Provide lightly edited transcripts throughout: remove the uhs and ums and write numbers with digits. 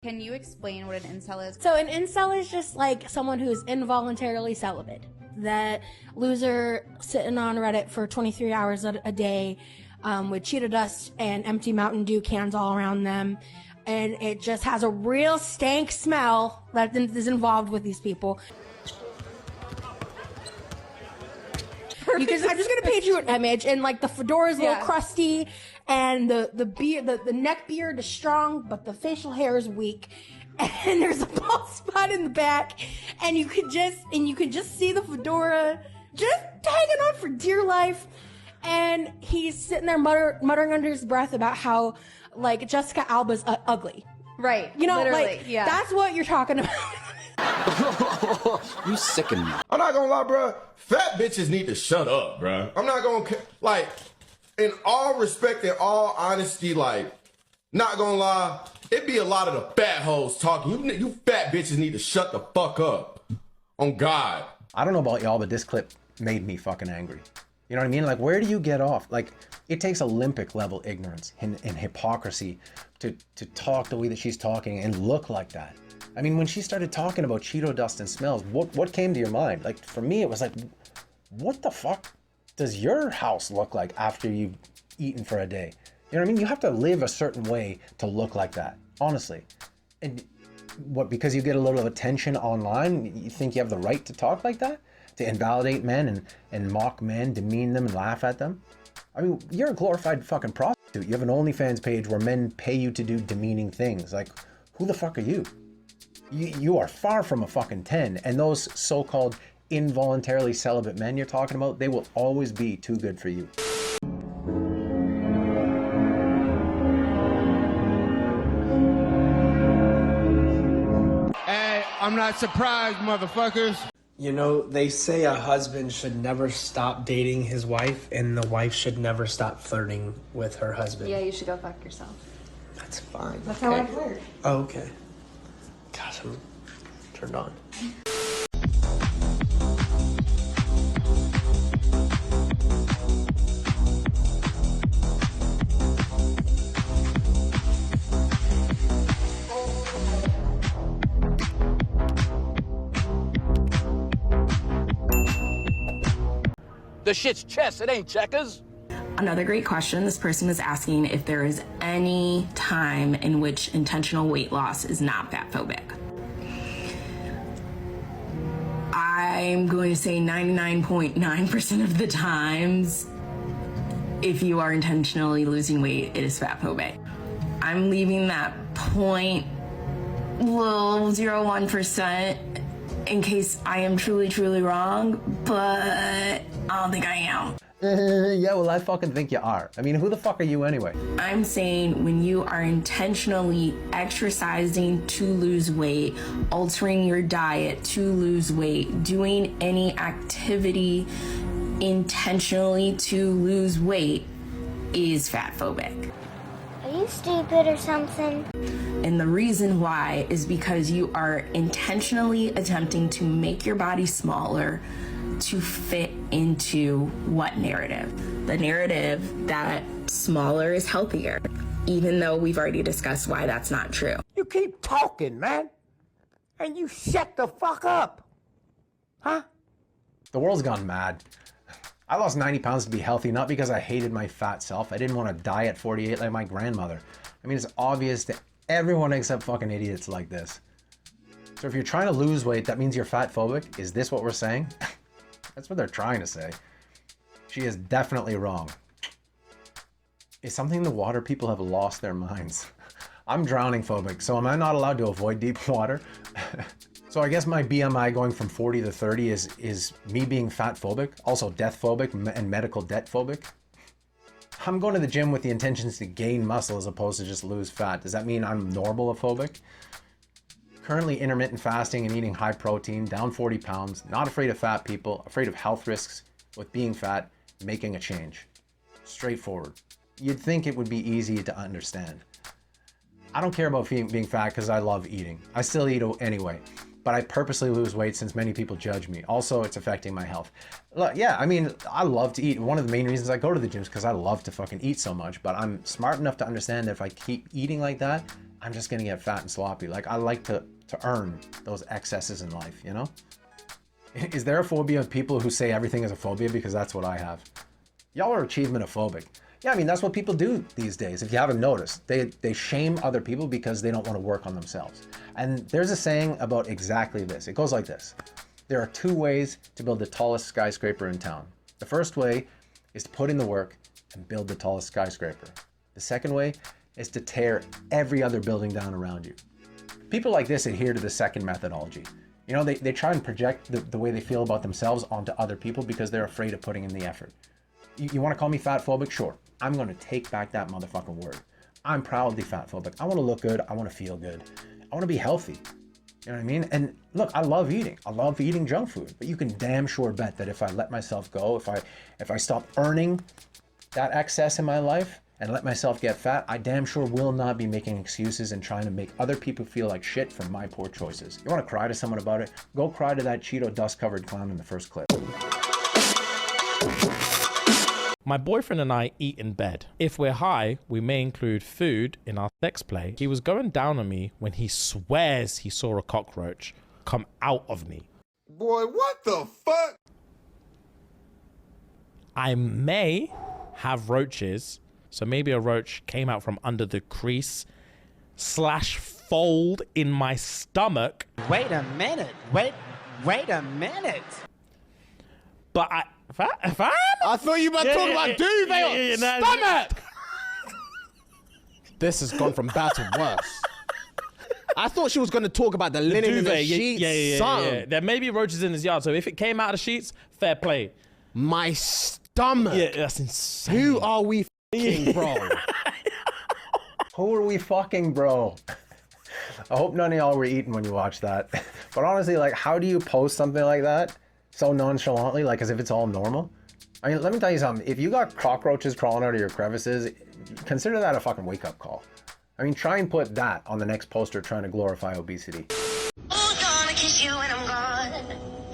Can you explain what an incel is? So an incel is just like someone who's involuntarily celibate. That loser sitting on Reddit for 23 hours a day with Cheeto dust and empty Mountain Dew cans all around them. And it just has a real stank smell that is involved with these people. I'm just gonna paint you an image, and like the fedora's a little crusty, and the neck beard is strong, but the facial hair is weak, and there's a bald spot in the back, and you could just see the fedora just hanging on for dear life, and he's sitting there muttering under his breath about how like Jessica Alba's ugly, right? You know, literally, like that's what you're talking about. You sicken me. I'm not gonna lie, bro. Fat bitches need to shut up, bro. I'm not gonna, like, in all respect and all honesty, like, not gonna lie, it be a lot of the fat hoes talking. You fat bitches need to shut the fuck up. On God. I don't know about y'all, but this clip made me fucking angry. You know what I mean? Like, where do you get off? Like, it takes Olympic level ignorance and hypocrisy to talk the way that she's talking and look like that. I mean, when she started talking about Cheeto dust and smells, what came to your mind? Like, for me, it was like, what the fuck does your house look like after you've eaten for a day? You know what I mean? You have to live a certain way to look like that, honestly. And what, because you get a little attention online, you think you have the right to talk like that? To invalidate men and mock men, demean them and laugh at them? I mean, you're a glorified fucking prostitute. You have an OnlyFans page where men pay you to do demeaning things. Like, who the fuck are you? You are far from a fucking 10, and those so-called involuntarily celibate men you're talking about, they will always be too good for you. Hey, I'm not surprised, motherfuckers. You know, they say a husband should never stop dating his wife, and the wife should never stop flirting with her husband. Yeah, you should go fuck yourself. That's fine. That's how I flirt. Oh, okay. Gosh, I'm turned on. The shit's chess, it ain't checkers. Another great question. This person was asking if there is any time in which intentional weight loss is not fat phobic. I'm going to say 99.9% of the times, if you are intentionally losing weight, it is fat phobic. I'm leaving that 0.01% in case I am truly wrong, but I don't think I am. Yeah, well, I fucking think you are. I mean, who the fuck are you anyway? I'm saying when you are intentionally exercising to lose weight, altering your diet to lose weight, doing any activity intentionally to lose weight is fat phobic. Are you stupid or something? And the reason why is because you are intentionally attempting to make your body smaller to fit into what narrative? The narrative that smaller is healthier, even though we've already discussed why that's not true. You keep talking, man, and you shut the fuck up, huh? The world's gone mad. I lost 90 pounds to be healthy, not because I hated my fat self. I didn't want to die at 48 like my grandmother. I mean, it's obvious to everyone except fucking idiots like this. So if you're trying to lose weight, that means you're fat phobic? Is this what we're saying? That's what they're trying to say. She is definitely wrong. Is something the water people have lost their minds? I'm drowning phobic, so am I not allowed to avoid deep water? So I guess my BMI going from 40 to 30 is me being fat phobic, also death phobic and medical debt phobic. I'm going to the gym with the intentions to gain muscle as opposed to just lose fat. Does that mean I'm normophobic? Currently intermittent fasting and eating high protein, down 40 pounds, not afraid of fat people, afraid of health risks with being fat, making a change. Straightforward. You'd think it would be easy to understand. I don't care about being fat because I love eating. I still eat anyway, but I purposely lose weight since many people judge me. Also, it's affecting my health. Look, yeah, I mean, I love to eat. One of the main reasons I go to the gym is because I love to fucking eat so much, but I'm smart enough to understand that if I keep eating like that, I'm just gonna get fat and sloppy. Like, I like to earn those excesses in life, you know? Is there a phobia of people who say everything is a phobia? Because that's what I have. Y'all are achievement-ophobic. Yeah, I mean, that's what people do these days. If you haven't noticed, they shame other people because they don't want to work on themselves. And there's a saying about exactly this. It goes like this. There are 2 ways to build the tallest skyscraper in town. The first way is to put in the work and build the tallest skyscraper. The second way is to tear every other building down around you. People like this adhere to the second methodology. You know, they try and project the way they feel about themselves onto other people because they're afraid of putting in the effort. You want to call me fat phobic? Sure. I'm going to take back that motherfucking word. I'm proudly fat phobic. I want to look good. I want to feel good. I want to be healthy. You know what I mean? And look, I love eating. I love eating junk food. But you can damn sure bet that if I let myself go, if I stop earning that excess in my life and let myself get fat, I damn sure will not be making excuses and trying to make other people feel like shit for my poor choices. You want to cry to someone about it? Go cry to that Cheeto dust-covered clown in the first clip. My boyfriend and I eat in bed. If we're high, we may include food in our sex play. He was going down on me when he swears he saw a cockroach come out of me. Boy, what the fuck? I may have roaches, so maybe a roach came out from under the crease / fold in my stomach. Wait a minute. Wait a minute. But I thought you were talking about duvet stomach. This has gone from bad to worse. I thought she was going to talk about the linen in the sheets. Yeah. There may be roaches in his yard, so if it came out of the sheets, fair play. My stomach. Yeah, that's insane. Who are we fucking, bro? Who are we fucking, bro? I hope none of y'all were eating when you watched that. But honestly, like, how do you post something like that so nonchalantly, like as if it's all normal? I mean, let me tell you something. If you got cockroaches crawling out of your crevices, consider that a fucking wake-up call. I mean, try and put that on the next poster trying to glorify obesity. Who's gonna kiss you when I'm gone?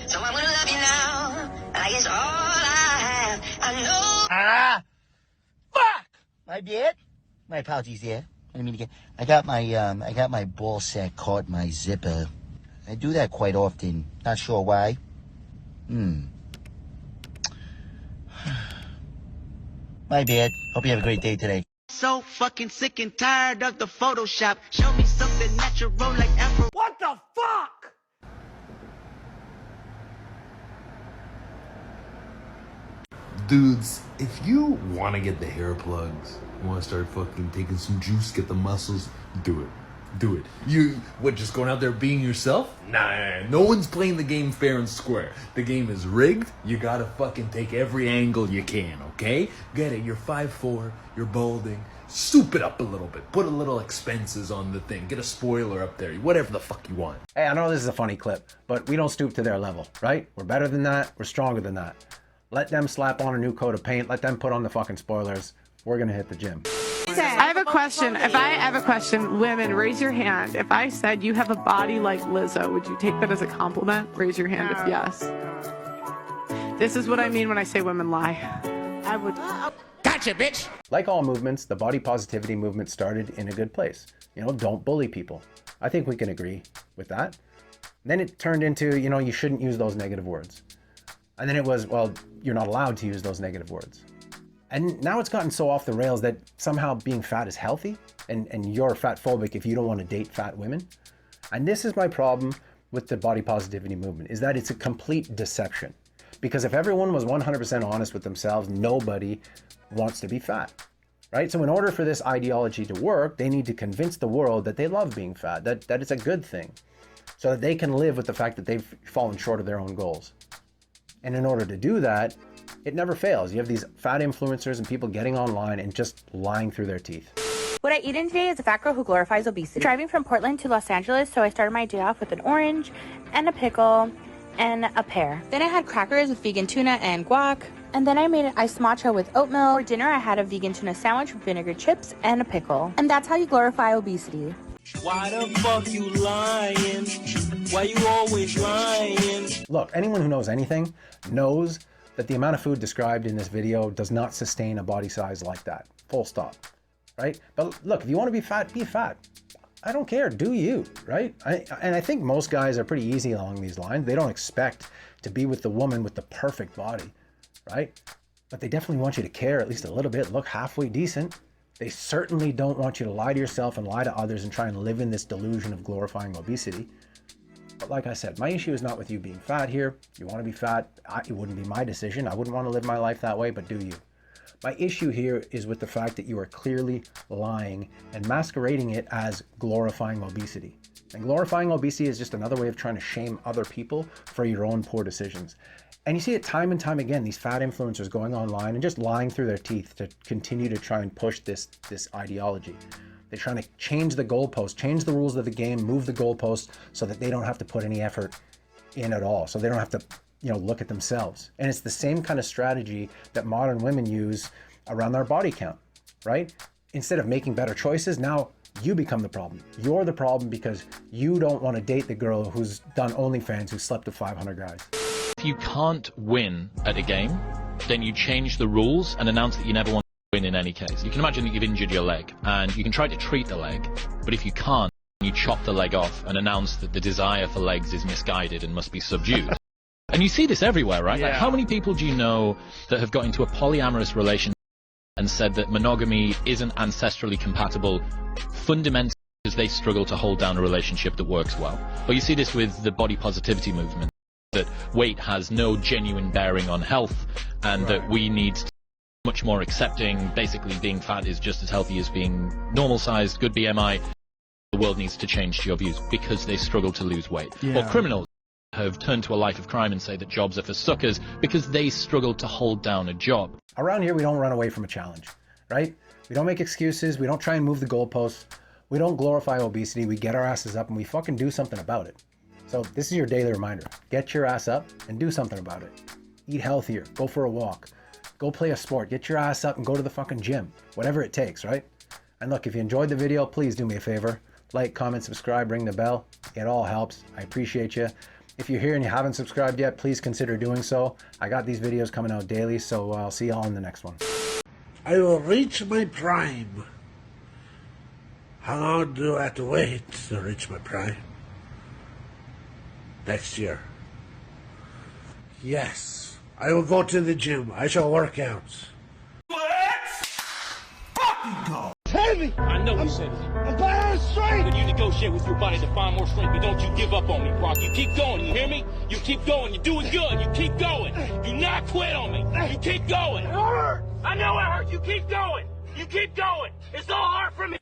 So I'm gonna love you now. I guess all I have, I know. Fuck! My bad. My apologies there. I didn't mean to get. I got my ball sack caught in my zipper. I do that quite often. Not sure why. My bad. Hope you have a great day today. So fucking sick and tired of the Photoshop. Show me something natural like Afro. What the fuck? Dudes, if you want to get the hair plugs, you want to start fucking taking some juice, get the muscles, do it. Do it. You, what, just going out there being yourself? Nah, no one's playing the game fair and square. The game is rigged. You gotta fucking take every angle you can, okay? Get it, you're 5'4", you're balding. Soup it up a little bit. Put a little expenses on the thing. Get a spoiler up there. Whatever the fuck you want. Hey, I know this is a funny clip, but we don't stoop to their level, right? We're better than that. We're stronger than that. Let them slap on a new coat of paint. Let them put on the fucking spoilers. We're gonna hit the gym. I have a question. If I have a question, women, raise your hand. If I said you have a body like Lizzo, would you take that as a compliment? Raise your hand if yes. This is what I mean when I say women lie. I would. Gotcha, bitch. Like all movements, the body positivity movement started in a good place. You know, don't bully people. I think we can agree with that. Then it turned into, you know, you shouldn't use those negative words. And then it was, well, you're not allowed to use those negative words. And now it's gotten so off the rails that somehow being fat is healthy and you're fat phobic if you don't want to date fat women. And this is my problem with the body positivity movement, is that it's a complete deception. Because if everyone was 100% honest with themselves, nobody wants to be fat, right? So in order for this ideology to work, they need to convince the world that they love being fat, that it's a good thing, so that they can live with the fact that they've fallen short of their own goals. And in order to do that, it never fails. You have these fat influencers and people getting online and just lying through their teeth. What I eat in today is a fat girl who glorifies obesity. Driving from Portland to Los Angeles, so I started my day off with an orange and a pickle and a pear. Then I had crackers with vegan tuna and guac. And then I made an iced matcha with oatmeal. For dinner, I had a vegan tuna sandwich with vinegar chips and a pickle. And that's how you glorify obesity. Why the fuck you lying? Why you always lying? Look, anyone who knows anything knows that the amount of food described in this video does not sustain a body size like that. Full stop, right? But look, if you want to be fat, be fat. I don't care, do you, right? And I think most guys are pretty easy along these lines. They don't expect to be with the woman with the perfect body, right? But they definitely want you to care at least a little bit, look halfway decent. They certainly don't want you to lie to yourself and lie to others and try and live in this delusion of glorifying obesity. But like I said, my issue is not with you being fat here. You want to be fat, it wouldn't be my decision. I wouldn't want to live my life that way, but do you? My issue here is with the fact that you are clearly lying and masquerading it as glorifying obesity. And glorifying obesity is just another way of trying to shame other people for your own poor decisions. And you see it time and time again, these fat influencers going online and just lying through their teeth to continue to try and push this ideology. They're trying to change the goalposts, change the rules of the game, move the goalposts so that they don't have to put any effort in at all. So they don't have to, look at themselves. And it's the same kind of strategy that modern women use around their body count, right? Instead of making better choices, now you become the problem. You're the problem because you don't want to date the girl who's done OnlyFans, who slept with 500 guys. If you can't win at a game, then you change the rules and announce that you never want to win in any case. You can imagine that you've injured your leg and you can try to treat the leg, but if you can't, you chop the leg off and announce that the desire for legs is misguided and must be subdued. And you see this everywhere, right? Yeah. Like, how many people do you know that have got into a polyamorous relationship and said that monogamy isn't ancestrally compatible fundamentally because they struggle to hold down a relationship that works well? Or you see this with the body positivity movement, that weight has no genuine bearing on health and that we need to be much more accepting. Basically, being fat is just as healthy as being normal sized, good BMI. The world needs to change to your views because they struggle to lose weight. Yeah. Or criminals have turned to a life of crime and say that jobs are for suckers because they struggle to hold down a job. Around here, we don't run away from a challenge, right? We don't make excuses. We don't try and move the goalposts. We don't glorify obesity. We get our asses up and we fucking do something about it. So this is your daily reminder. Get your ass up and do something about it. Eat healthier. Go for a walk. Go play a sport. Get your ass up and go to the fucking gym. Whatever it takes, right? And look, if you enjoyed the video, please do me a favor. Like, comment, subscribe, ring the bell. It all helps. I appreciate you. If you're here and you haven't subscribed yet, please consider doing so. I got these videos coming out daily, so I'll see y'all in the next one. I will reach my prime. How long do I have to wait to reach my prime? Next year. Yes, I will go to the gym. I shall work out. Let's fucking go! Heavy! I know you said it. I'm buying strength! Then you negotiate with your body to find more strength, but don't you give up on me, Brock. You keep going, you hear me? You keep going, you're doing good, you keep going. Do not quit on me. You keep going. It hurts! I know it hurts, you keep going. You keep going. It's all hard for me.